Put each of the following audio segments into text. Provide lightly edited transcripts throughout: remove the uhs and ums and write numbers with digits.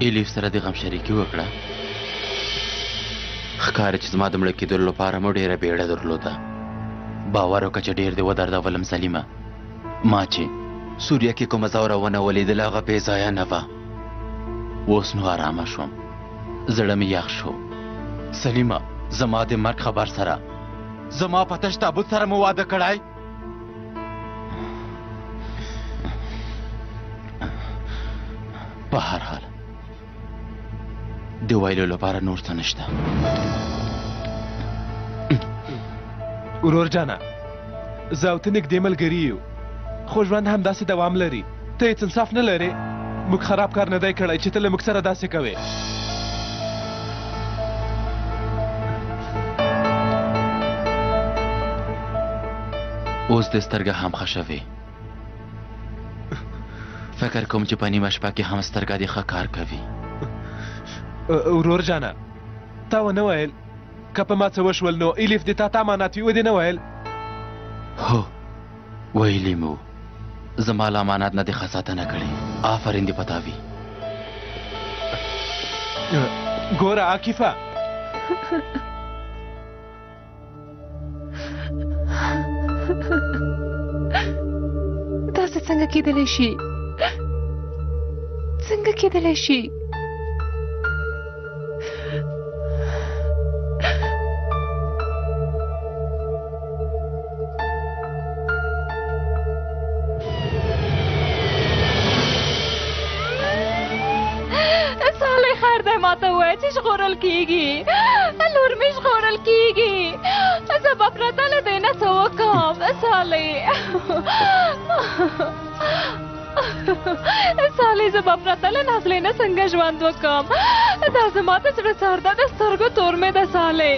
الیف سره د غم شریکي وکړه. ښکاري چې زما د مړه کېدلو لپاره مو ډېره بیړه درلوده. باور وکړه چې ډېر دې ودردولم سلیمه. ما چې سوریه کې کومه زوره ونه ولیدله هغه بې ځایه نه وه. اوس نو ارامه شوم، زړه مې یخ شو. سلیمه زما د مرګ خبر سره زما په تش تابوت سره مو واده کړی؟ په هر حال د ویلو لپاره نور څه نشته. ورور جانه زه او ته نږدې ملګري یو، خو ژوند همداسې دوام لري. ته هېڅ انصاف نه لرې. موږ خراب کار نه دی کړی چې ته له موږ سره داسې کوې. اوس د سترګه هم ښه شوې. فکر کوم چې په نیمه شپه کې هم سترګه دې ښه کار کوي. ورور جانه تا ونه ویل که په ما څه وشول نو الیف دې تا ته امانت وي، ودې نه ویل؟ هو ویلي مو، زما له امانت نه دې ښه ساتنه کړې. آفرین دې پتا وي. ګوره عاکفه، داسې څنګه کېدلی شي؟ څنګه کېدلی شي؟ ژغورل کیږي، لور مې ژغورل کیږي. زه به پرته له دې نه څه وکړم؟ سالې زه به پرته له نازلې نه څنګه ژوند وکړم؟ دا زما د زړه سر ده، د سترګو تور مې ده. سالې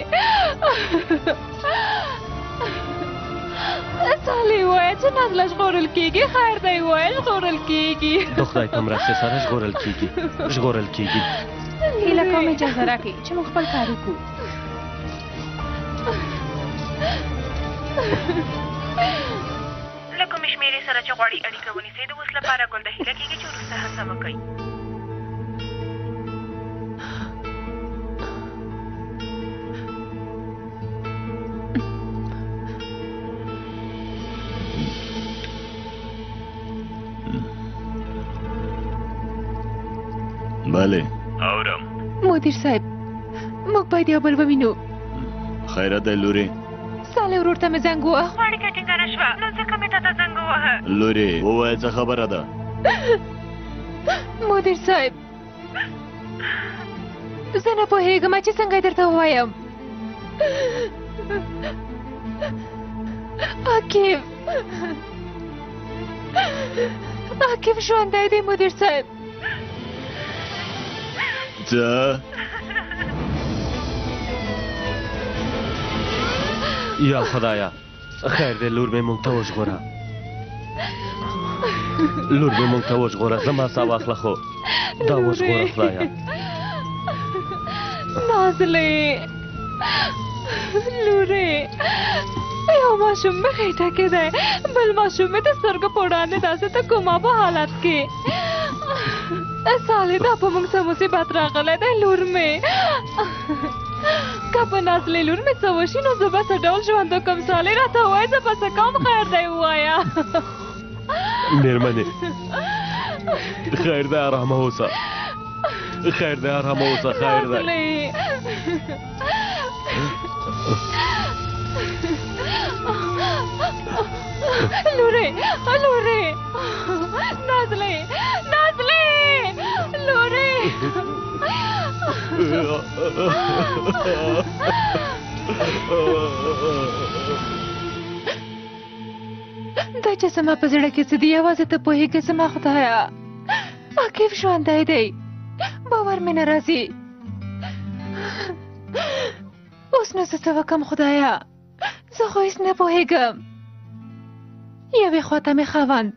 ووایه چې نازله ژغورل کیږي. خیر دی ووایه ژغورل کیږي. د خدای په مرستې سره ژغورل کیږي، ژغورل کیږي. هیله کوم اجازه راکړئ چې موږ خپل کار وکړو. له کومې شمېرې سره چې غواړي اړیکه ونیسئ، د اوس لپاره ګل د هیله کېږي چې وروسته هڅه وکړئ. بله اورم. مدیر صاحب موږ باید یو بل ووینو. خیره دی لورې. سالې ورور ته مې زنګ ووهه. اړیکه ټینګه نه شوه، نو ځکه مې تا ته زنګ ووهه. لورې ووایه څه خبره ده؟ مدیر صاحب زه نه پوهېږم چې څنګه یې درته ووایم. عاقب ژوندی دی مدیر صاحب. څه؟ یا خدایا خیر دی، لور مې موږ ته وژغوره. لور مې موږ ته وژغوره. زما سا واخله خو دا وژغوره خدایا. نازلې لورې، یو ماشوم مې خېټه کې دی، بل ماشوم مې د سترګو په وړاندې داسې د کوما په حالت کې. سالې دا په موږ څه مصیبت راغلی دی لور مې. که په نازلې لور مې څه وشي نو زه به څه ډول ژوند وکړم؟ سالې راته ووایه زه به څه کوم؟ خیر دی ووایه. مېرمنې خیر دی، ارامه اوسه. خیر دی، ارامه اوسه. خیر دی. لورې لورې، نازلې نازلې، لورې. دا چې زما په زړه کې څه دي یوازې ته پوهېږې. زما خدایه عاقب ژوندی دی، باور مې نه راځي. اوس نو زه څه وکړم خدایه؟ زه خو هېڅ نه پوهېږم. یوې خواته مې خاوند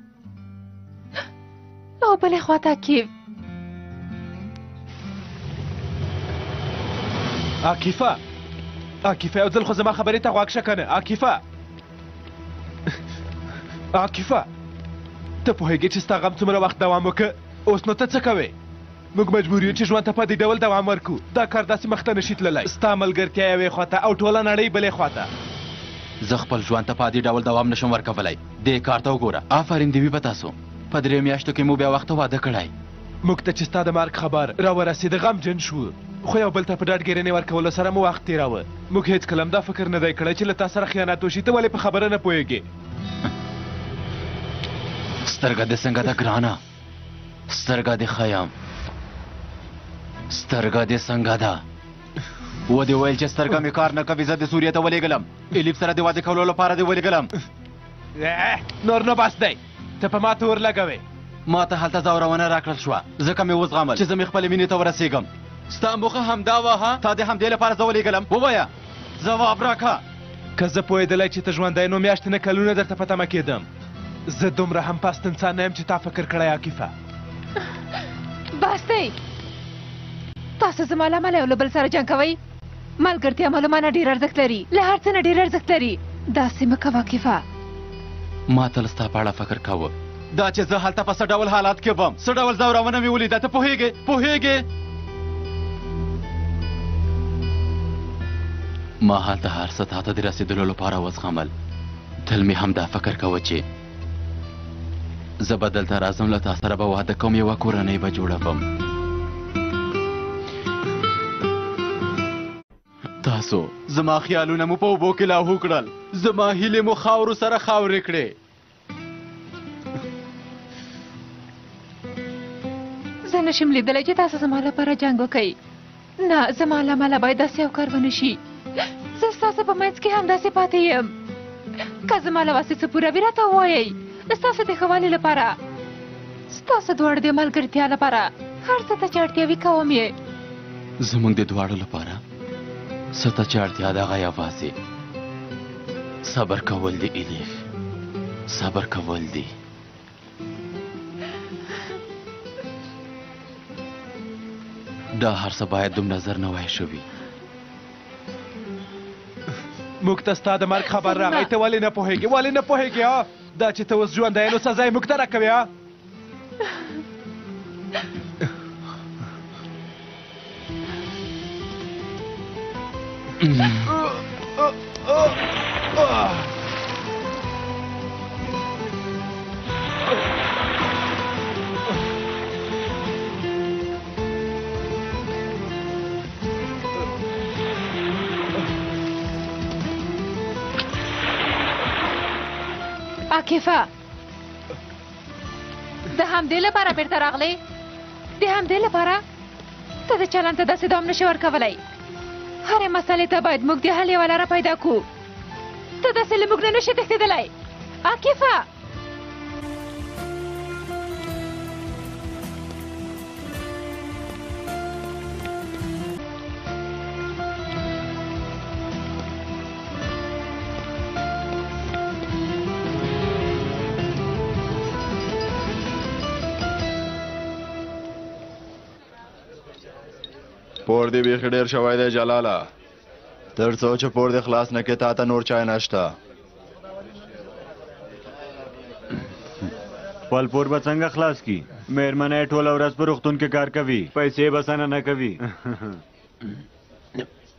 او بلې خواته عاقب. عاقفه یو ځل خو زما خبرې ته غوږ شه که نه؟ عاقفه ته پوهېږې چې ستا غم څومره وخت دوام وکړه؟ اوس نو ته څه کوې؟ موږ مجبور یو چې ژوند ته په دې ډول دوام ورکړو. دا کار داسې مخته نشي تللی. ستا ملګرتیا یوې خواته او ټوله نړۍ بلې خواته. زه خپل ژوند ته په دې ډول دوام نشم ورکولی. دې کار ته وګوره. آفرین دې وي په تاسو. په 3 میاشتو کې مو بیا وخته واده کړی. موږ ته چې ستا د مرګ خبر راورسېده غمجن شو، خو یو بل ته په ډاډګیرنې ورکولو سره مو وخت تېراوه. موږ هېڅکله هم دا فکر نه دی کړی چې له تا سره خیانت وشي. ته ولې په خبره نه پوهېږې؟ سترګه دې څنګه ده ګرانه؟ سترګه دې ښه یم. سترګه دې څنګه ده؟ و دې ویل چې سترګه مې کار نه کوي، زه دې سوریې ته ولېږلم. الیف سره دې واده کولو لپاره دې ولېږلم. نور نه بس دی، ته په ما تور لګوې. ما ته هلته ځورونه راکړل شوه، ځکه مې وزغمل چې زه مې خپلې مینې ته ورسېږم. ستا موخه همدا وه ها؟ تا د همدې لپاره زه ولېږلم. ووایه ځواب راکړه. که زه پوهېدلی چې ته ژوندی نو میاشتې نه کلونه درته په تمه کېدم. زه دومره هم پست انسان نه یم چې تا فکر کړی عاکفه. بس دی، تاسو زما له امله یو له بل سره جنګ کوئ. ملګرتیا مو له ما نه ډېر ارزښت لري، له هر څه نه ډېر ارزښت لري. داسې مه کوه عاکفه. ما تل ستا په اړه فکر کاوه، دا چې زه هلته په څه ډول حالات کې وم، څه ډول ځورونه مې ولیده. ته پوهېږې؟ ما هلته هر څه تا ته د رسېدلو لپاره وزغمل. تل مې هم دا فکر کوه چې زه به دلته راځم، له تا سره به واده کوم، یوه کورنۍ به جوړوم. تاسو زما خیالونه مو په اوبو کې لاهو کړل، زما هیلې مو خاورو سره خاورې کړې. زه نشم لیدلی چې تاسو زما لپاره جنګ وکئ. نه، زما له امله باید داسې یو کار ونه شي. زه ستاسو په منځ کې همداسې پاتې یم. که زما له وسې څه پوره وي راته ووایئ، ستاسو د ښه والي لپاره، ستاسو دواړو د ملګرتیا لپاره، هر څه ته چې اړتیا وي کوم یې. زموږ د دواړو لپاره څه ته چې اړتیا ده هغه یوازې صبر کول دي. الیف، صبر کول دي. دا هر څه باید دومره زر نه وای شوي. موږ ته ستا د مرګ خبر راغی، ته ولې نه پوهېږې؟ ولې نه پوهېږې ها؟ دا چې ته اوس ژوندی یې نو سزا یې موږ ته راکوې ها؟ عاکفه، د همدې لپاره بیرته راغلې؟ د همدې لپاره ته د چلند ته داسې دوام نشې ورکولی. هرې مسئلې ته باید موږ د حل یوه لاره پیدا کړو. ته داسې له موږ نه نشې تښتېدلی. عاکفه، پور دی بیخي ډېر شوی دی جلاله. تر څو چې پور دی خلاص نه کړې تا ته نور چای نشته. خپل پور به څنګه خلاص کړي؟ مېرمنه یې ټوله ورځ په روغتون کې کار کوي، پیسې به څنګه نه کوي.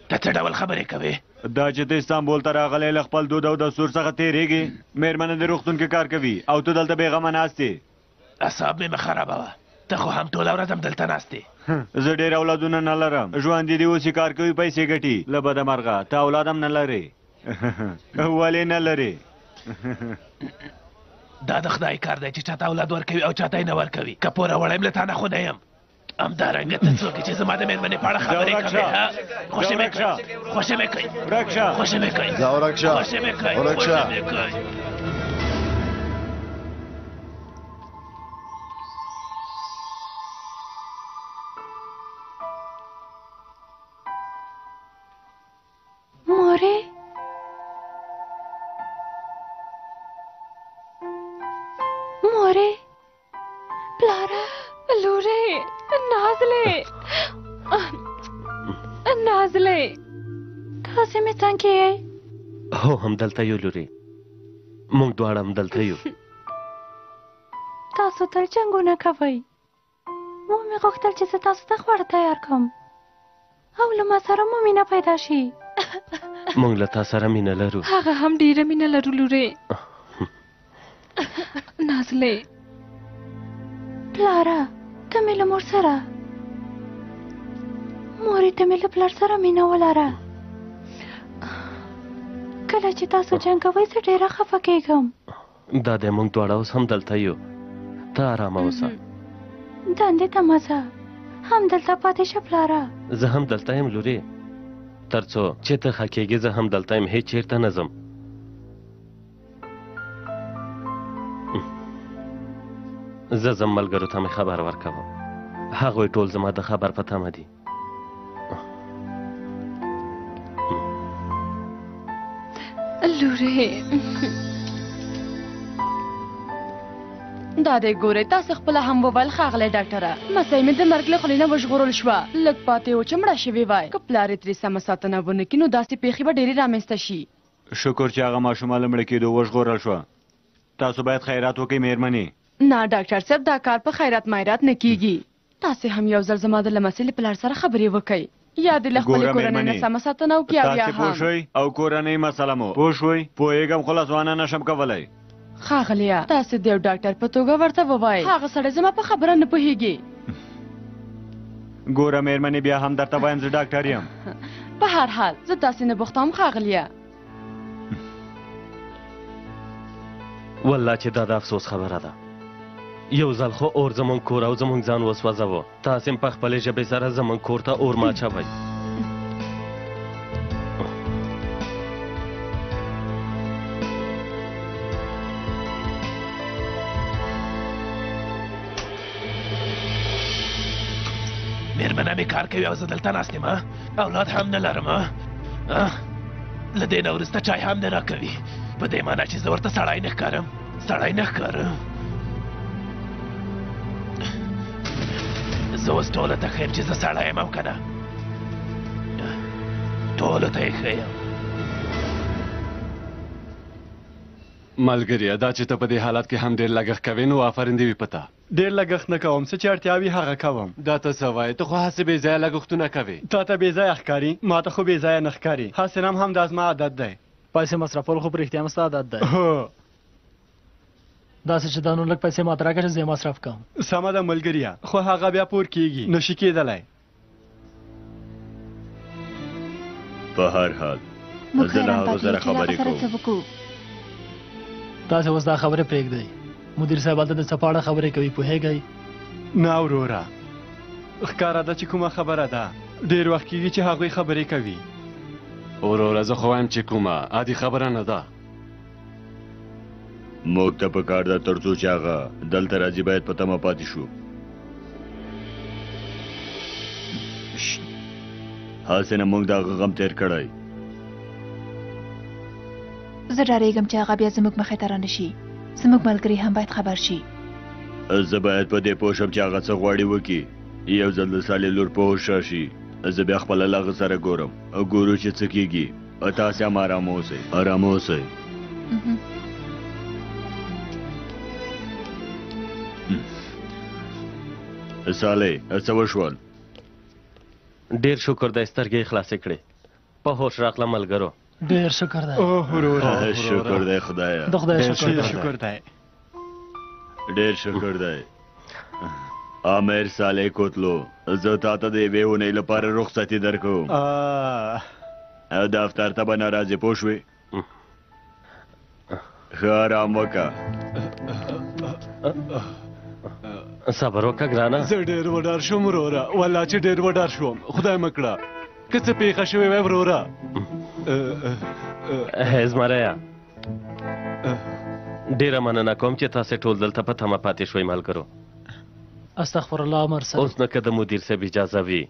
ته څه ډول خبرې کوې؟ دا چې ته استانبول ته راغلی له خپل دود او دستور څخه تېرېږې. مېرمنه د روغتون کې کار کوي او ته دلته بېغمه ناست یې. اعصاب مې مه خرابوه، ته خو هم ټوله ورځ هم دلته ناست یې. زه ډېر اولادونه نه لرم، ژوند دې اوسې کار کوي، پیسې ګټي. له بده مرغه ته اولاد هم نه لرې. ولې نه لرې؟ دا د خدای کار دی چې چاته اولاد ورکوي او چاته یې نه ورکوي. که پوره وړی یم له تا نه خو نه یم. همدارنګه ته څوک چې زما د مېرمنې په اړه خبرې کوې؟ خوښې مې کوي، خوښې مې کوي، خوښې مې کوي، خوښې مې کوي، خوښې مې کوي. مورې، مورې، پلاره، لورې، نازلې، نازلې، تاسې مې څنګه یې؟ هو همدلته یو لورې، موږ دواړه همدلته یو. تاسو تل جنګونه کوئ. ومې غوښتل چې زه تاسو ته خواړه تیار کړم او له ما سره مو مینه پیدا شي. موږ له تا سره مینه لرو. هغه هم ډیره مینه لرو لورې. نازلې پلاره ته مې له مور سره، مورې ته مې له پلار سره مینه ولاره. کله چې تاسو جنګوئ زه ډیره خفه کېږم. دا دی موږ دواړه اوس هم دلته یو، ته ارامه اوسه. دندې ته مه ځه، همدلته پاتې شه پلاره. زه هم دلته یم لورې، تر څو چې ته ښه کېږې زه هم دلته یم، هېڅ چېرته نه ځم. زه ځم ملګرو ته مې خبر ورکوم، هغوی ټول زما د خبر په تمه دي. لورې دا دی ګورئ تاسو خپله هم وویل ښاغلی ډاکټره مسۍ مې د مرګ له خولې نه وژغورل شوه، لږ پاتې و چې مړه شوې وای. که پلار یې ترې سمه ساتنه ونه کړي نو داسې پیښې به ډېرې رامنځته شي. شکر چې هغه ماشومه له مړه کېدو وژغورل شوه. تاسو باید خیرات وکړئ مېرمنې. نه ډاکټر صاحب دا کار په خیرات مایرات نه کیږي. تاسې هم یو ځل زما د لمسۍ له پلار سره خبرې وکئ، یا دې له خپلې کورنۍ نه سمه ساتنه وکړي او یا تاسې پوه شوئ او کورنۍ مسله مو پوه شوئ. پوهېږم خو لاسوانه نشم کولی. ښاغلیه تاسې د یو ډاکټر په توګه ورته ووایئ، هغه سړی زما په خبره نه پوهېږي. ګوره مېرمنې بیا هم درته وایم زه ډاکټر یم. په هر حال زه تاسې نه بوختم ښاغلیه. والله چې دا د افسوس خبره ده، یو ځل خو اور زمونږ کور او زمونږ ځان وسوځوه، تاسې هم په خپلې ژبې سره زمونږ کور ته اور مه اچوئ. مېرمنه مې کار کوي او زه دلته ناست یم، اولاد هم نه لرم. له دې نه وروسته چای هم نه راکوي، په دې معنی چې زه ورته سړی نه ښکارم. سړی نه ښکارم. زه اوس ټولو ته ښیم چې زه سړی یم او که نه، ټولو ته یې ښیم. ملګریه دا چې ته په دې حالت کې هم ډېر لګښت کوې نو آفرین دې وي په تا. ډېر لګښت نه کوم، څه چې اړتیا وي هغه کوم. دا ته څه وایې؟ ته خو هسې بې ځایه لګښتونه کوې. تا ته بې ځایه ښکاري، ما ته خو بې ځایه نه ښکاري. هسې هم دا زما عادت دی. پیسې مصرفول خو په رښتیا هم ستا عادت دی. هو داسې چې دا نو لږ پیسې ماته راکړه چې زه یې مصرف کوم. سمه ده ملګریه، خو هغه بیا پور کېږي، نشي کېدلی. په هر حال زه له هغه سره خبرې کوم. تاسې اوس دا خبرې پرېږدئ. مدیر صاحب هلته د څه په اړه خبرې کوي پوهېږئ؟ نه وروره، ښکاره ده چې کومه خبره ده. ډېر وخت کېږي چې هغوی خبرې کوي. وروره زه خو وایم چې کومه عادي خبره نه ده. موږ ته پکار ده تر څو چې هغه دلته راځي باید په تمه پاتې شو. هسې نه موږ د هغه غم تېر کړی. زه ډارېږم چې هغه بیا زموږ مخې ته رانشي. زموږ ملګري هم باید خبر شي. زه باید په دې پوه شم چې هغه څه غواړي وکړي. یو ځل د سالې لور په هوښ راشي زه بیا خپله له هغه سره ګورم او ګورو چې څه کېږي. تاسې هم ارامه اوسئ، ارامه اوسئ. سالې څه وشول؟ ډېر شکر دی سترګې یې خلاصې کړې، په هوښ راغله ملګرو. ډېر شکر دی. شکر دی خدایه، د خدای شکر دی. ډېر شکر دی. امیر صالح کوتلو زه تا ته د یوې اونۍ لپاره رخصتي درکوم. دفتر ته به نه راځې پوه شوې؟ ښه ارام وکړه. صبر وکړه ګرانه. زه ډېر وډار شوم وروره، والله چې ډېر وډار شوم. خدای مه کړه که څه پېښه شوې وای وروره. زمریه ډېره مننه کوم چې تاسې ټول دلته په تمه پاتې شوئ ملګرو. استغفر الله امر صاحب. اوس نه که د مدیر صاحب اجازه وي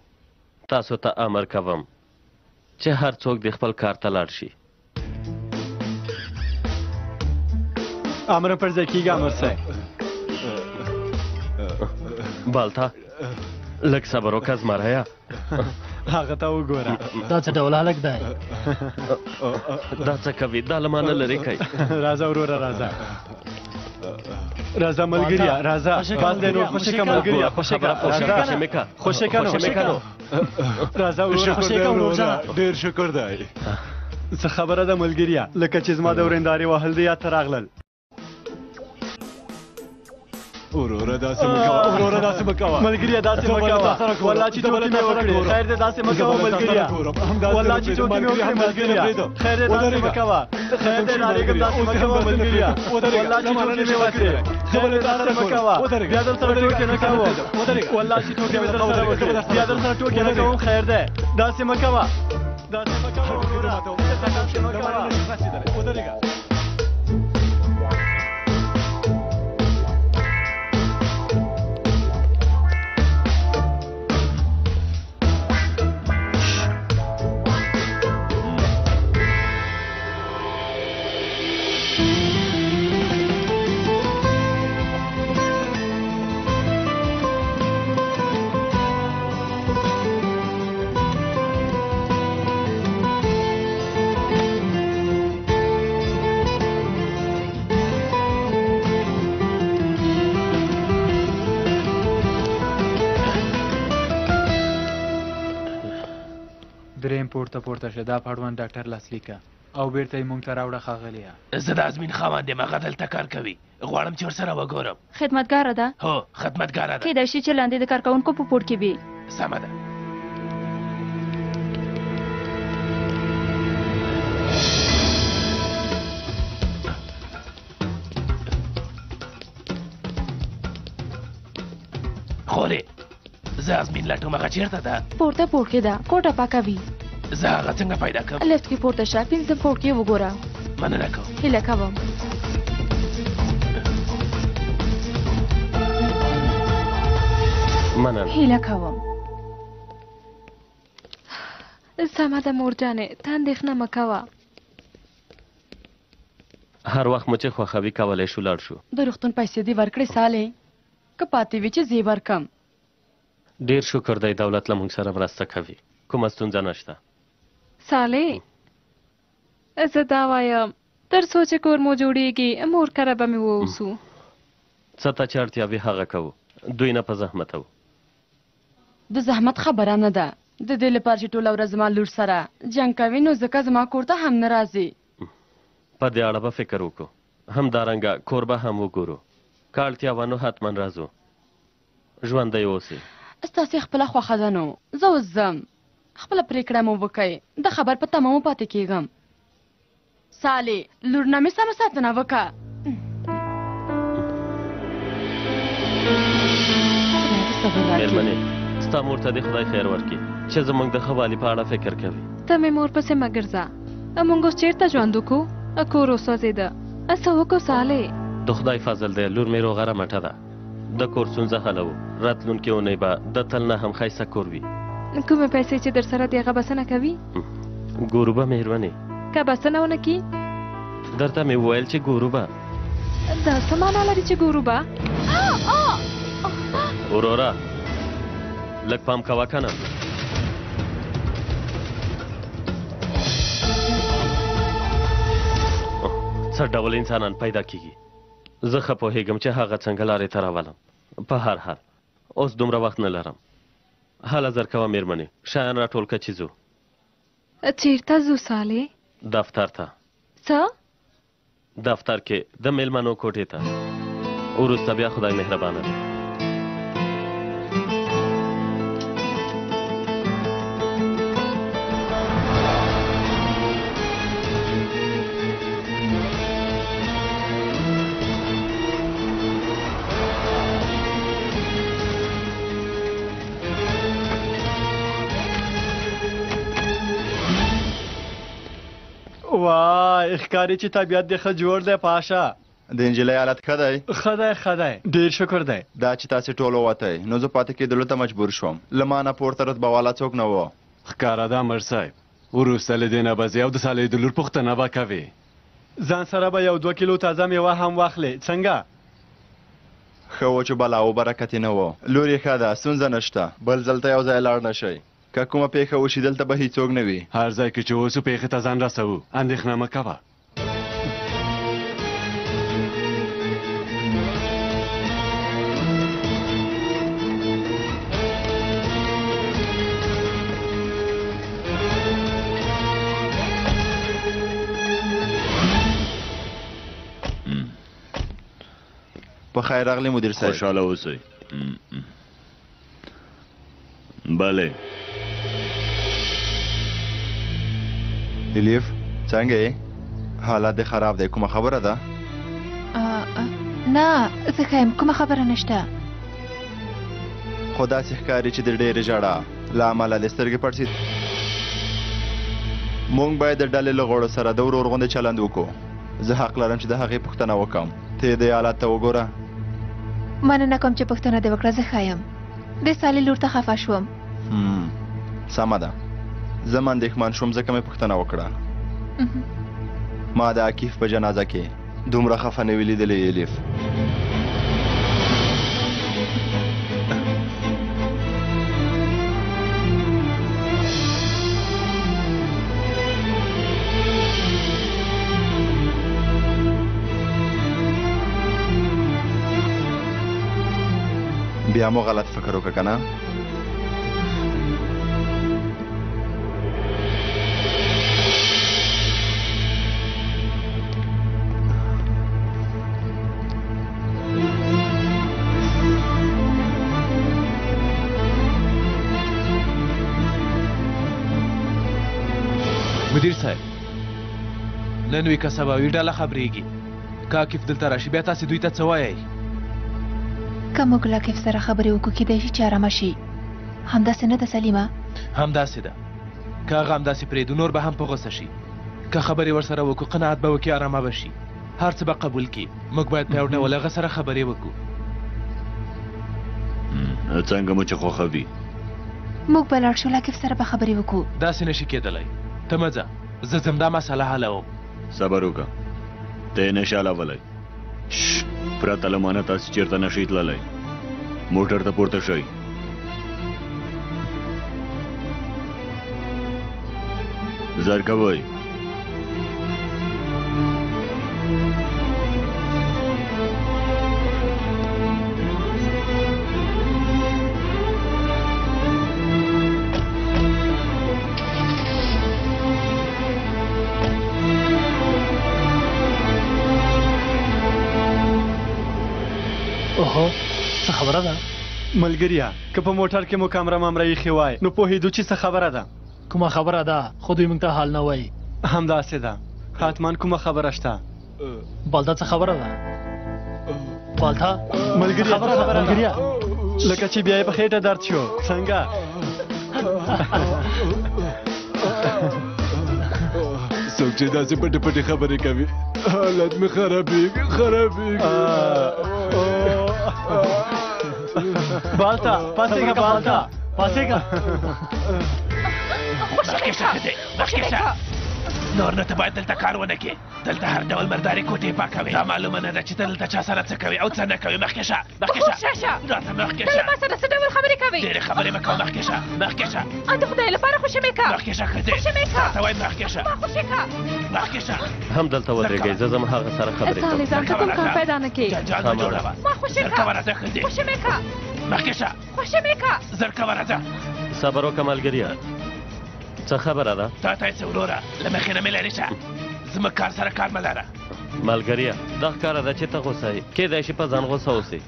تاسو ته امر کوم چې هر څوک د خپل کار ته لاړ شي. امر پر ځای کېږي امر صاحب. بالتا لږ صبر وکړه زمریه. هغه ته وګوره دا څه ډول هلک دی؟ دا څه کوي؟ دا له ما نه لرې کوي. راځه وروره راځه. راځه ملګریا راځه بس دی نور خوشې که ملګریا خوشې که راځه وروره ډېر شکر دی څه خبره ده ملګریا لکه چې زما د ورېندارې وهل دی یاد ته راغلل وروره داسې مه کوه ملګریا داسې مه کوه والله چې ټوکې مې وکړې خیر دی داسې مه کوه ملګریا والله چې ټوکې مې وکړې ملګریا خیر دی داسې مه کوه خیر دی ډارېږم داسې مه کوه ملګریا والله چې ټوکې مې وکړې خیر دی داسې مه کوه بیا درسره ټوکې نه کوم والله چې ټوکې مې درسره وکړې بیا درسره ټوکې نه کوم خیر دی داسې مه کوه داسې مه کوه وروره داسې مه کوه دریم پورته شه دا پړوان ډاکټر لاسلیکه او بیرته یې مونږ ته راوړه ښاغلیه زه د ازمین خاوند یم هغه دلته کار کوي غواړم چې ورسره وګورم خدمتګاره ده هو خدمتګاره ده کیدای شي چې لاندې د کارکوونکو په پوړ کې وي سمه ده خورې زه ازمین لټوم هغه چېرته ده پورته پوړ کې ده کوټه پاکه وي زه هغه څنګه پیدا کړم لفټ کې پورته شه 5 پوړ کې وګوره مننه کوم هیله کوم مننه هیله کوم سمه ده مورجانې ته اندېښنه مه کوه هر وخت مو چې خوښوي کولی شو لاړ شو د روغتون پیسې دې ورکړې سالې که پاتې وي چې زه ورکم ډیر شکر دی دولت له موږ سره مرسته کوي کومه ستونزه نشته سالې زه دا وایم تر څو چې کور مو جوړیږي مور کره به مې واوسو څه ته چې اړتیا وي هغه کوو دوی نه په زحمت وو د زحمت خبره نه ده د دې لپاره چې ټوله ورځ زما لور سره جنګ کوي نو ځکه زما کور ته هم نه راځي په دې اړه به فکر وکړو همدارنګه کور به هم وګورو که اړتیا وه نو حتما راځو ژوندی اوسئ ستاسې خپله خوښه ده نو زه اوس ځم خپله پرېکړه مو وکئ د خبر په تمه مو پاتې کېږم سالې لور نه مې سمه ساتنه وکړه مېرمنې ستا مور ته دې خدای خیر ورکړي چې زموږ د ښه والي په اړه فکر کوي ته مې مور پسې مه ګرځه موږ اوس چېرته ژوند وکړو کور وسوځېده څه وکړو سالې د خدای فضل دی لور مې روغه رمټه ده د کور ستونزه حلوو راتلونکې اونۍ به د تل نه هم ښایسته کور وي کومې پیسې چې در سره دي هغه بسنه کوي ګورو به مهربانې که بسنه ونه کي درته مې وویل چې ګورو به دا څه معنا لري چې ګورو به وروره لږ پام کوه که نه څه ډول انسانان پیدا کیږي زه ښه پوهېږم چې هغه څنګه لارې ته راولم په هر حال اوس دومره وخت نه لرم هله زر کوه مېرمنې شیان راټول که چې ځو چېرته ځو سالې دفتر ته څه دفتر کې د میلمنو کوټې ته وروسته بیا خدای مهربانه دی وای ښکاري چې طبیعت دې ښه جوړ دی پاشا د انجلۍ حالت ښه دی ښه دی ډېر شکر دی دا چې تاسې ټول ووتی نو زه پاتې کېدلو ته مجبور شوم له ما نه پورته رتبه والا څوک نه و ښکاره ده امر صاحب وروسته له دې نه به زه او د سالۍ د لور پوښتنه به کوې ځان سره به 1-2 کیلو تازه میوه هم واخلې څنګه ښه و چې بلا و برکت یې نه و لور یې ښه ده ستونزه نشته بل ځل ته یو ځای لاړ نه شئ که کومه پیښه وشي دلته به هیڅوک نه وي هر ځای کې چې اوسو پیښې ته ځان رسوو اندېښنه مه کوه په خیر راغلی مدیر صاحب. خوشاله اوسئ. بله الیف څنګه یې؟ حالات دې خراب دی، کومه خبره ده؟ نه زه ښه یم، کومه خبره نشته. خو داسې ښکاري چې د ډېرې ژړا له امله دې سترګې پټ سي. موږ باید د ډلې له غړو سره د ورور غوندې چلند وکړو. زه حق لرم چې د هغې پوښتنه وکړم. ته دې حالت ته وګوره. مننه کوم چې پوښتنه دې وکړه. زه ښه یم. د سالي لور ته خفه شوم. سمه ده. زه هم اندېښمن شوم ځکه مې پوښتنه وکړه. ما د عکیف په جنازه کې دومره خفه نه وي لیدلې الیف. بیا مو غلط فکر وکړه که نه؟ مدیر صاحب نن وی که سبا وی ډله خبرېږي. که عاکف دلته راشي بیا تاسې دوی ته څه وایئ؟ که موږ له عاکف سره خبرې وکړو کیدای شي چې ارامه شي. همداسې نه ده سلیمه؟ همداسې ده. که هغه همداسې پرېږدو نور به هم په غوسه شي. که خبرې ورسره وکړو قناعت به وکړي، ارامه به شي، هر څه به قبول کړي. موږ باید په یو ډول هغه سره خبرې وکړو. څنګه مو چې خوښوي. موږ به لاړ شو له عاکف سره به خبرې وکړو. داسې نشي کېدلی. ته مه ځه، زه ځم دا مسله حلوم. صبر وکړه، ته یې نشې حلولی. پرته له مانه تاسې چېرته نشئ تللی. موټر ته پورته شئ. زر کوئ. اوهو څه خبره ده؟ ملګریا که په موټر کې مو کامره مامره ایښې وای نو پوهېدو چې څه خبره ده. کومه خبره ده؟ خو دوی موږ ته حال نه وایي. همداسې ده. حتما کومه خبره شته. بالتا څه خبره ده؟ بالتا ملګریا ملګریا لکه چې بیا یې په خېټه درد شو. څنګه؟ څوک چې داسې پټې پټې خبرې کوي حالت مې خرابېږي. بالتا پاسېږه بالتا پاسېږه. مخکې شه ښه دی، مخکې شه. نور نه ته باید دلته کار ونه کړې. دلته هر ډول مرداري کوټې پاکوي. دا معلومه نه ده چې ته دلته چا سره څه کوي او څه نه کوي. مخکې شه مخکې شه. راته مخکې شه. ته له ما سره څه ډول خبرې کوې؟ ډېرې خبرې مه کوه. مخکې شه مخکې شه. د خدای لپاره خوشي مې کړه. مخکې شه ښه دی. خوشي مې کړه. راته وایم مخکې شه. ما خوشي کړه. مخکې شه. هم دلته ودرېږئ، زه ځم هغه سره خبرې کوم. ځان ته کوم کار پیدا نه کړې. جنجال مه جوړوه. ما خوشي زر کوه راځه ښه دی. خوشي مې کړه. مخکې شه. خوشي مې کړه. زر کوه راځه. صبر وکړه ملګريه، څه خبره ده؟ تا ته یې څه وروره له مخې نه مې لرې شه. زموږ کار سره کار مه لره. ملګريه دا ښکاره ده چې ته غوسه یې. کیدای شي په ځان غوسه اوسې،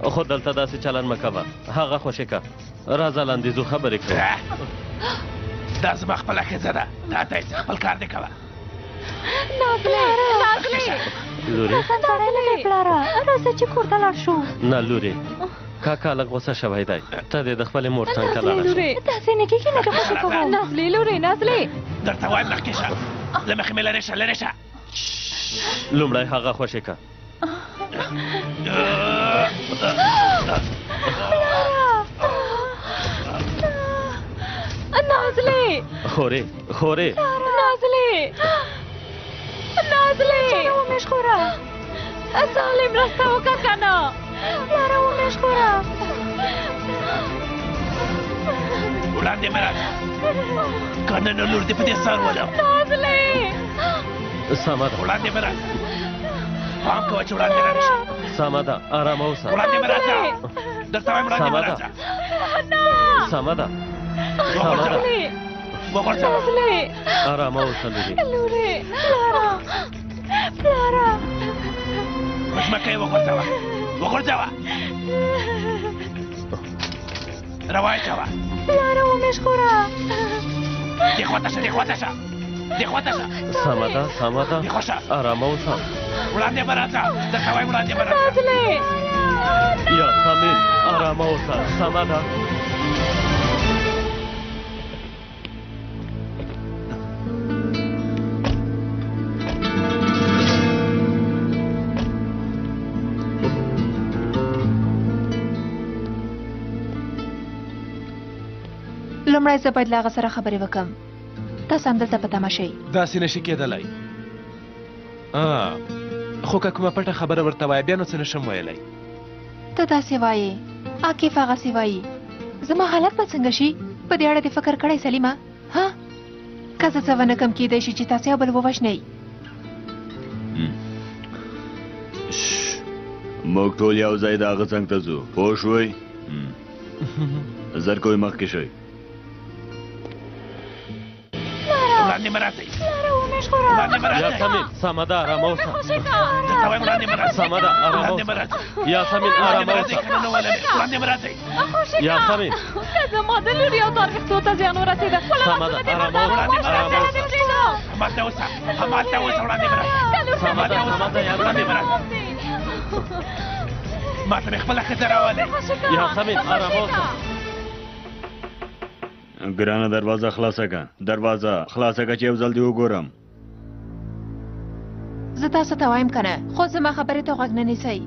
خو دلته داسې چلند مه کوه. هغه خوشې کړه، راځه لاندې ځو خبرې کوو. دا زما خپله ښځه ده. تا ته یې خپل کار دې کوه. نازلې لورې سړی لکه پلاره راځه چې کور ته لاړ شو. نه لورې، کاکا لږ غوسه شوی دی. ته دې د خپلې مور څنګ ته لاړه شو. داسې نه کېږي لکه خوشي کوم. نازلې لورې نازلې درته وایم مخکې شه. له مخې مې لرې شه لرې شه. لومړی هغه خوشې کړه. نازلې خورې خورې نازلې نازلې ومې ژغوره. ظالم مرسته وکړه که نه. پلاره ومې ژغوره. وړاندې مه راځه، که نه نو لور دې په دې سر ولم. نازلې سمه ده، وړاندې مه راځه. پام کوه چې وړاندې رانه شي. سمه ده، ارامه اوسه. وړاندې مه راځه. درته وایم وړاندې مه راځه. سمه ده سمه ده. وغورځوه. ارامه اوسه لورې. پلاره مه کوې وغورځوه. وغورځوه راواچوه پلاره ومې ژغوره دې خواته شه دې خواته شه دې خواته شه سمه ده سمه ده دې خوا شه ارامه اوسه وړاندې به راځه درته وایم وړاندې به راځه راځلې یاسمین ارامه اوسه سمه ده لومړی زه باید له هغه سره خبرې وکړم تاسو همدلته په تمه شئ داسې نشي کېدلی خو که کومه پټه خبره ورته وایه بیا نو څه نشم ویلی ته داسې وایې عاقف هغسې وایي زما حالت به څنګه شي په دې اړه دې فکر کړی سلیمه ها که زه څه ونه کم کیدی شي چې تاسې یو بل ووژنئ موږ ټول یو ځای د هغه څنګ ته ځو پوه شوئ زر کوئ مخکې شئ وړاندې مه راځئ پلاره ومې ژغوره وړاندې مه راځئ یاسمین سمه ده ارامه اوسه درته وایم وړاندې مه راځئ سمه ده ارامه وړاندې مه اوسه راځئ یاسمین ارامه اوسه وړاندې مه راځئ یاسمین که زما د لور یو تار ویښتو ته زیان ورسېده سمه ده ارامه اوسه ارامه اوسه همالته اوسه همالته اوسه وړاندې مه راځئ سمه ده سمه ده وړاندې مه یاسمین راځئ ما ته مې خپله ښځه راولئ یاسمین ارامه اوسه ګرانه دروازه خلاصه که دروازه خلاصه که چې یو ځل دې وګورم زه تاسو ته وایم که نه خو زما خبرې ته غوږ نه نیسئ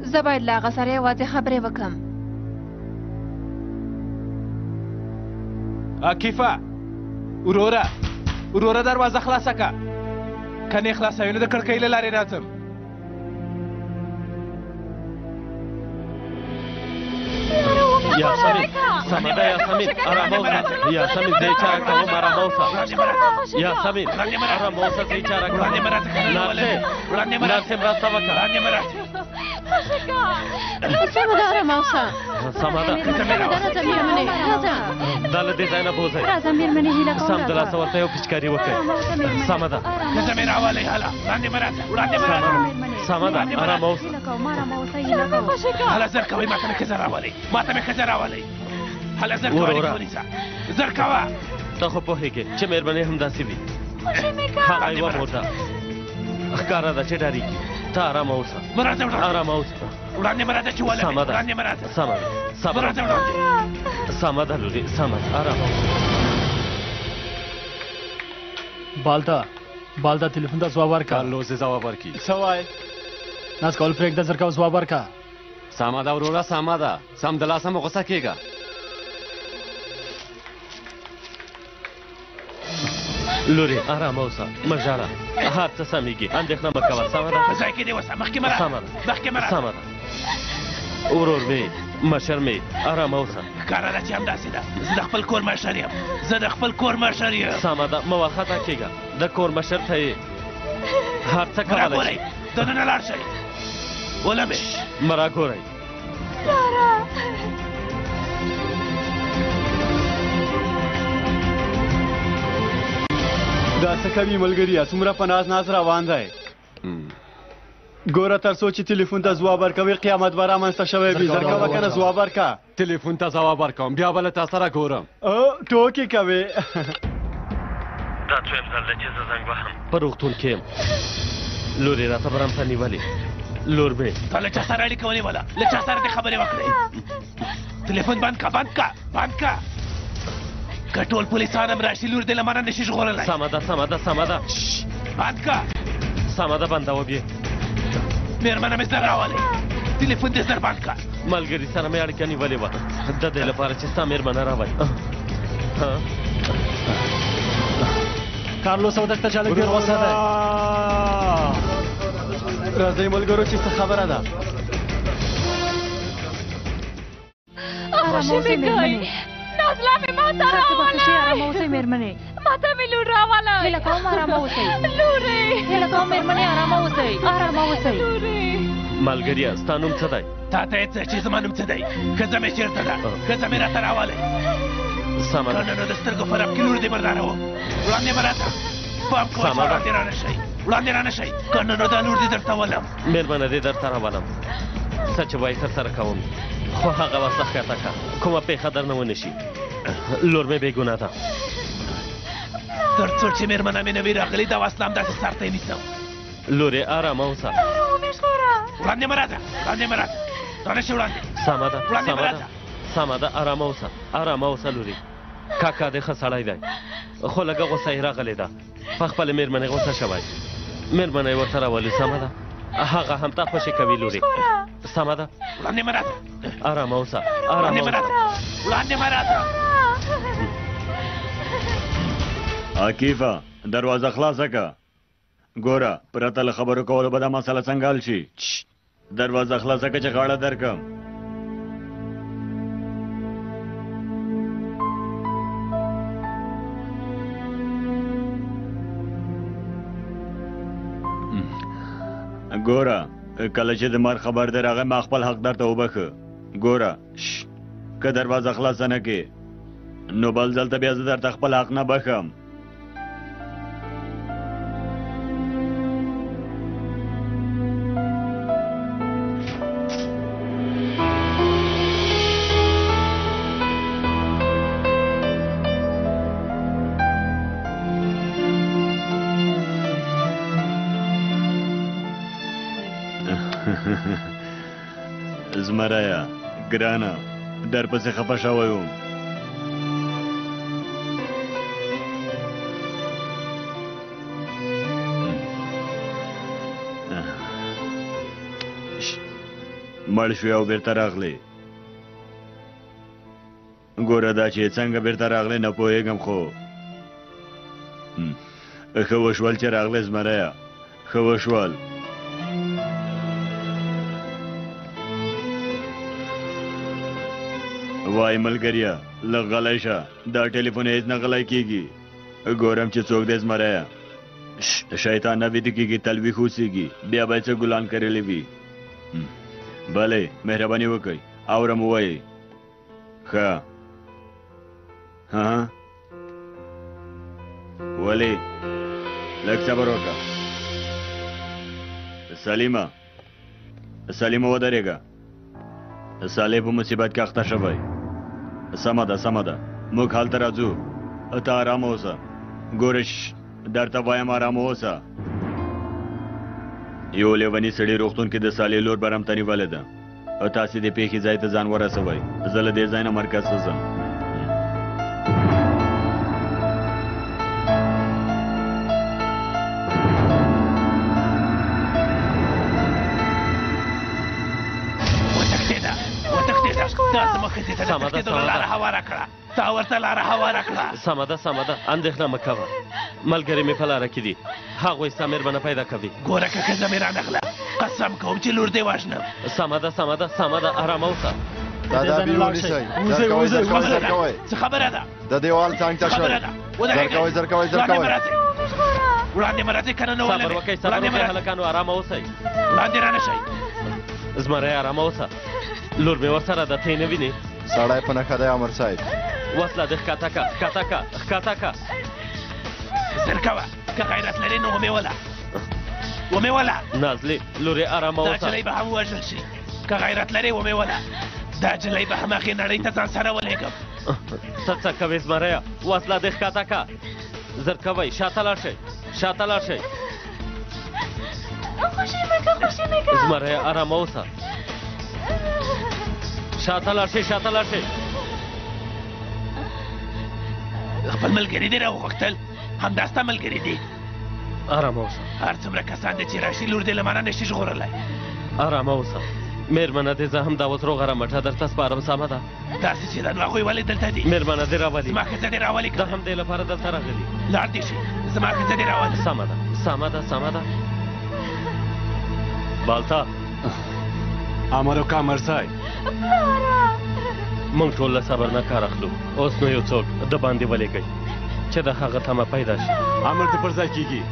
زه باید له هغه سره یوازې خبرې وکړم عاقفه وروره دروازه خلاصه که که نه خلاصوي نو د کړکۍ له لارې راځم یاسمین سمه ده یاسمین ارامه اوسه یاسمین زه یې چاره کوم ارامه اوسه یاسمین ارامه اوسه زه یې چاره کوم ناصم راسته وکړه سمه ده ارامه اوسه سمه ده راځه مېرمنې راځه دا له دې ځای نه بوځئ راځه مېرمنې هیله کوم سمدلاسه ورته یو پچکاري وکړئ سمه ده ښځه مې راولئ هله وړاندې مه راځه وړاندې مه راځه سمه ده ارامه اوسه هله زر کوئ ما ته مې ښځه راولئ ما ته مې ښځه راولئ هله زر کوه اړیکه ونیسه زر کوه ته خو پوهېږې چې مېرمنې همداسې وي هغه یوه مور ده ښکاره ده چې ډارېږي ته ارامه اوسه مه راځه ارامه اوسه وړاندې مه راځه چې ولمې سمه ده وړاندې مه راځه سمه ده مه راځه وړاندې سمه ده لورې سمه ده ارامه اوسه بالتا تلیفون ته ځواب ورکړه کارلوس یې ځواب ورکړي څه وایې ناز کول پرېږده زر کوه ځواب ورکړه سمه ده وروره سمه ده سمدلاسه مو غوسه کېږه لورې ارامه اوسه مه ژاړه هر څه سمېږي اندېښنه مه کوه سمه ده په ځای کې دې اوسه مخکې مه راځه سمه ده مخکې مه راځه سمه ده ورور مې مشر مې ارامه اوسه ښکاره ده چې همداسې ده زه د خپل کور مشر یم زه د خپل کور مشر یم سمه ده مه وارخطا کېږه د کور مشر ته یې هر څه کولی شي دننه لاړ شئ ولمې مه راګورئ دا څه کوي ملګريه څومره په ناز ناز روان دی ګوره تر څو چې تلیفون ته ځواب ورکوي قیامت به رامنځته شوی وي زر کوه که نه ځواب ورکه تلیفون ته ځواب ورکوم بیا به له تا سره ګورم ټوکې کوې دا دویم ځل دی چې زه زنګ وهم په روغتون کې یم لورې راته به رمته نیولې لور مې تا له چا سره اړیکه ونیوله له چا سره دې خبرې وکړې تلیفون بند که بند که بند که که ټول پولیسان هم راشي لور دې له مانه نشي ژغورلی سمه ده سمه ده سمه ده بند که سمه ده بندوم یې مېرمنه مې زر راولئ تلیفون دې زر بند که ملګري سره مې اړیکه نیولې وه د دې لپاره چې ستا مېرمنه راولي کارلوس او دښته چالک ډېر غوسه دی راځئ ملګرو چې څه خبره ده خوشي مې کوي نازله مې ماته راوله ارامه اوسئ مېرمنې ماته مې لور راوله هیله کوم ارامه اوسئ لورې هیله کوم مېرمنې ارامه اوسئ ارامه اوسئ ملګريه ستا نوم څه دی تا ته یې څه چې زما نوم څه دی ښځه مې چېرته ده ښځه مې راته راولئ سمه ده که نه نو د سترګو په رپ کې لور دې برداروم وړاندې به راته پام کوه چې وړاندې رانه شئ وړاندې رانه شئ که نه نو دا لور دې درته ولم مېرمنه دې درته راولم څه چې وایي تر سره کوم خو هغه وخت ښکته کړه کومه پېښه درنه ونه شي لور مې بې ګناه ده تر څو چې مېرمنه مې نه وي راغلې دا وسله همداسې سر ته یې نیسم لورې ارامه اوسه وړاندې مه راځه وړاندې مه راځه را نه شي وړاندې سمه ده وړاندې مه سمه راځه ده سمه ده ارامه اوسه ارامه اوسه لورې کاکا دې ښه سړی دی خو لږه غوسه یې راغلې ده په خپله مېرمنې غوسه شوی مېرمنه یې ورته راولي سمه ده هغه هم تا خوشې کوي لورې سمه ده وړاندې مه راځه ارامه اوسه وړاندې مه راځه وړاندې مه راځه عکیفه دروازه خلاصه که ګوره پرته له خبرو کولو به دا مسله څنګه حل شي دروازه خلاصه که چې غاړه درکم ګوره کله چې د مر خبر دی راغی ما خپل حق درته وبښه ګوره که دروازه خلاصه نه کې نو بل ځل ته بیا زه درته خپل حق نه بښم زمرایا ګرانه در پسې خفه شوی وم مړ شوې او بیرته راغلې ګوره دا چې څنګه بیرته راغلې نه پوهېږم خو ښه وشول چې راغلې زمرایا ښه وشول وای ملګریا لږ غلی شه دا ټلیفون هېڅ نه غلی کېږي ګورم چې څوک دی زمرایا شیطان نه ویده کېږي تل ویښ اوسېږي بیا به یې څه ګلان کړلی وي بلې مهرباني وکئ اورم ووایئ ښه ولې لږ صبر وکړه سلیمه ودرېږه صالح په مصیبت کې اخته شوی سمه ده سمه ده موږ هلته راځو ته ارامه اوسه ګوره درته وایم ارامه اوسه یو لیوني سړي روغتون کې د صالح لور برمته نیولې ده او تاسې د پېښې ځای ته ځان ورسوئ زه له دې ځای نه مرکز ته ځم دا زما ښځې ته د تښتېدو لاره هواره کړه تا ورته لاره هواره کړه سمه ده سمه ده اندېښنه مه کوه ملګري مې په لاره کې دي هغوی ستا مېرمنه پیدا کوي ګوره که ښځه مې رانغله قسم کوم چې لور دې وژنم سمه ده سمه ده سمه ده ارامه اوسه څه خبره ده د دیوال څنګ ته شئ زر کوئ وړاندې مه راځئ که نه صبر وکئ صبر وکئ هلکانو ارامه اوسئ وړاندې را نه شئ زمری ارامه اوسه لور مې ورسره ده ته یې نه وینې سړی په نښه دی امر صاحب وسله دې ښکته که ښکته که ښکته که زر کوه که غیرت لرې نو ومې وله نازلې لورې ارامه اوسه دا جلۍ به هم ووژل شي که غیرت لرې ومې وله دا جلۍ به هماغې نړۍ ته ځان سره ولېږم ته څه کوې زمریه وسله دې ښکته که زر کوئ شاته لاړ شئ شاته لاړ شئ زمریه ارامه اوسه شاته لاړ شئ شاته لاړ شئ خپل ملګري دې راوغوښتل همدا ستا ملګري دي ارامه اوسه هر څومره کسان دي چې راشي لور دې له مانه نشي ژغورلی ارامه اوسه مېرمنه دې زه هم دا اوس روغه رمټه درته سپارم سمه ده داسې چې دا نو هغوی ولې دلته دي مېرمنه دې راولي زما ښځه دې راولي دا هم دې لپاره دلته راغلي لاړ دې شي زما ښځه دې راولي سمه ده سمه ده سمه ده بالتا امر وکړه امر صاحب موږ ټول له صبر نه کار اخلو اوس نو یو څوک د باندې ولېږئ چې د هغه تمه پیدا شي امر دې پر ځای کېږي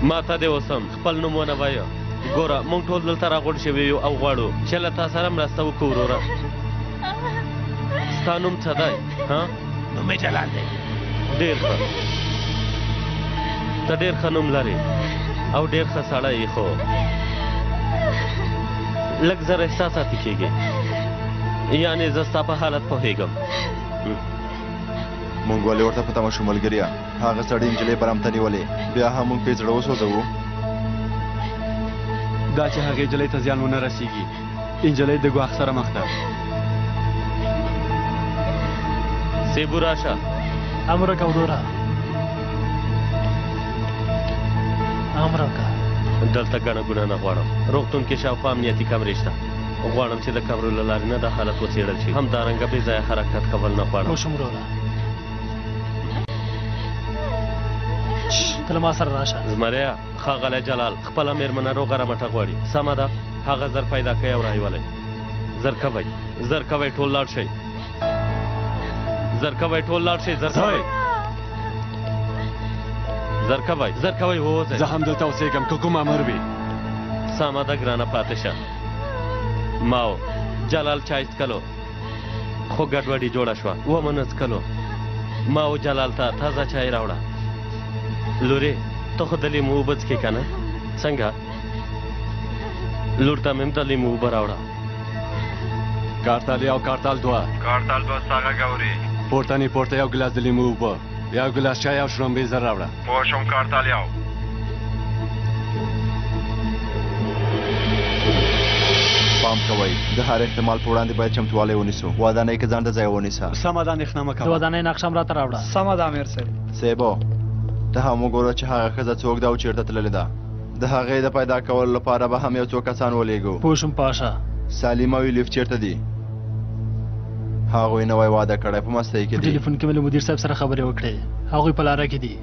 ما ته دې اوس هم خپل نوم ونه وایه ګوره موږ ټول دلته راغونډ شوي یو او غواړو چې له تا سره مرسته وکړو وروره ستا نوم څه دی نوم مې جلال دی ډېر ښه ته ډېر ښه نوم لرې او ډېر ښه سړی خو لږ زر احساساتي کېږي. یعنې زه ستا په حالت پوهېږم. مونږ ولې ورته په تمه شو ملګريه؟ هغه سړی نجلۍ برمته نیولې، بیا هم مونږ پرې زړه وسوځوو. دا چې هغې نجلۍ ته زیان ونه رسېږي، نجلۍ د ګواښ سره مخ ده. سیبو راشه. امر وکړه وروره، امر وکړه. دلته ګڼه ګوڼه نه غواړم. روغتون کې شاوخوا امنیتي کمرې شته. غواړم چې د کمرو له لارې نه د حالت وڅېړل شي. همدارنګه بې ځایه حرکت کول نه غواړم. پوه شوم وروره، ته له ما سره راشه. زمریا، ښاغلی جلال خپله مېرمنه روغه رمټه غواړي. سمه ده، هغه زر پیدا کوئ او رایولئ. زر کوئ، زر کوئ، ټول لاړ شئ. زر کوئ، ټول لاړ شئ. زر کوئ، زر کوئ، زر کوئ، ووځئ. زه هم دلته اوسېږم که کوم امر وي. سمه ده ګرانه، پاتې شه. ماو جلال چای څکلو خو ګډوډي جوړه شوه، ومه نه څکلو. ماو جلال ته تازه چای راوړه. لورې ته خو د لیمو اوبه څکې که نه؟ څنګه؟ لور ته مې هم د لیمو اوبه راوړه. کارتال یو، کارتال دوه. کارتال دوه ستا غږ اوري. پورتنې پورته یو ګیلاس د لیمو اوبه، یو ګیلاس چای او شړومبې زر راوړه. پوه شوم کارتال یو. پام کوئ، د هر احتمال په وړاندې باید چمتوالی ونیسو. ودانۍ کې ځان ته ځای ونیسه. سمه ده، اندېښنه مه کوه. د ودانۍ نقشه هم راته راوړه. سمه ده امیر صاحب. صاحبو، ته هم وګوره چې هغه ښځه څوک ده او چېرته تللې ده. د هغې د پیدا کولو لپاره به هم یو څو کسان ولېږو. پوه شوم پاشا. سالم او یولیف چېرته دي؟ هغوی نوی واده کړی، په مستۍ کې په دي. ټلیفون کې مې له مدیر صاحب سره خبرې وکړې، هغوی په لاره کې دي.